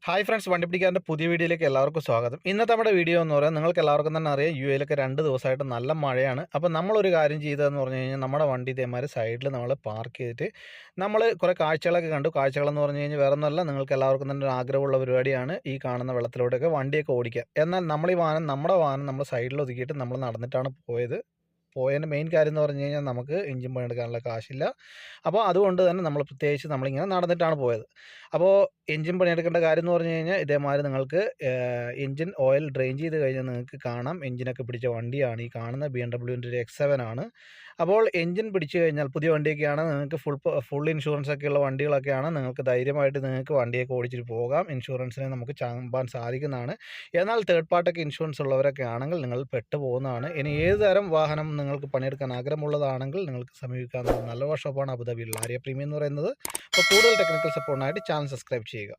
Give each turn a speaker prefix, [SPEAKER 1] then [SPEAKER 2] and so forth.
[SPEAKER 1] Hi friends, വണ്ടിപ്പിടിക്കാരൻ്റെ പുതിയ വീഡിയോയിലേക്ക് എല്ലാവർക്കും സ്വാഗതം. ഇന്നത്തെ നമ്മുടെ വീഡിയോ എന്ന് പറയുന്നത് നിങ്ങൾക്ക് എല്ലാവർക്കും തന്നെ അറിയാം, UAE-ലൊക്കെ 2 ദിവസമായിട്ട് നല്ല മഴയാണ്. അപ്പോൾ നമ്മളൊരു കാര്യം ചെയ്തതെന്ന് പറഞ്ഞു കഴിഞ്ഞാൽ നമ്മുടെ വണ്ടി ഇതേമാതിരി സൈഡിൽ നമ്മൾ പാർക്ക് ചെയ്തിട്ട് നമ്മൾ കുറേ കാഴ്ചകളൊക്കെ കണ്ടു. കാഴ്ചകളെന്ന് പറഞ്ഞു കഴിഞ്ഞാൽ വേറെ ഒന്നുമല്ല, നിങ്ങൾക്ക് എല്ലാവർക്കും തന്നെ ഒരു ആഗ്രഹമുള്ള പരിപാടിയാണ് ഈ കാണുന്ന വെള്ളത്തിലൂടെയൊക്കെ വണ്ടിയൊക്കെ ഓടിക്കുക. എന്നാൽ നമ്മുടെ വാഹനം നമ്മൾ സൈഡിൽ ഒതുക്കിയിട്ട് നമ്മൾ നടന്നിട്ടാണ് പോയതിൻ്റെ മെയിൻ കാര്യം എന്ന് പറഞ്ഞു കഴിഞ്ഞാൽ നമുക്ക് എഞ്ചിൻ പണിയെടുക്കാനുള്ള കാശില്ല. അപ്പോൾ അതുകൊണ്ട് തന്നെ പ്രത്യേകിച്ച് നമ്മളിങ്ങനെ നടന്നിട്ടാണ് പോയത്. അപ്പോൾ എഞ്ചിൻ പണിയെടുക്കേണ്ട കാര്യം എന്ന് പറഞ്ഞു കഴിഞ്ഞാൽ ഇതേമാതിരി നിങ്ങൾക്ക് എഞ്ചിൻ ഓയിൽ ഡ്രെയിൻ ചെയ്ത് കഴിഞ്ഞാൽ നിങ്ങൾക്ക് കാണാം, എഞ്ചിനൊക്കെ പിടിച്ച വണ്ടിയാണ് ഈ കാണുന്ന BMW-ൻ്റെ ഒരു X7 ആണ്. അപ്പോൾ എഞ്ചിൻ പിടിച്ചു കഴിഞ്ഞാൽ പുതിയ വണ്ടിയൊക്കെയാണ്, നിങ്ങൾക്ക് ഫുൾ ഇൻഷുറൻസ് ഒക്കെയുള്ള വണ്ടികളൊക്കെയാണ്, നിങ്ങൾക്ക് ധൈര്യമായിട്ട് നിങ്ങൾക്ക് വണ്ടിയൊക്കെ ഓടിച്ചിട്ട് പോകാം. ഇൻഷുറൻസിനെ നമുക്ക് ചാമ്പാൻ സാധിക്കുന്നതാണ്. എന്നാൽ തേർഡ് പാർട്ടിക്ക് ഇൻഷുറൻസ് ഉള്ളവരൊക്കെ ആണെങ്കിൽ നിങ്ങൾ പെട്ടുപോകുന്നതാണ്. ഇനി ഏത് തരം വാഹനം നിങ്ങൾക്ക് പണിയെടുക്കാൻ ആഗ്രഹമുള്ളതാണെങ്കിൽ നിങ്ങൾക്ക് സമീപിക്കാവുന്ന നല്ല വർക്ക്ഷോപ്പാണ് അബുദാബിയിലുള്ള ആര്യ പ്രീമിയം എന്ന് പറയുന്നത്. അപ്പോൾ കൂടുതൽ ടെക്നിക്കൽ സപ്പോർട്ടിനായിട്ട് ചാനൽ സബ്സ്ക്രൈബ് ചെയ്യുക.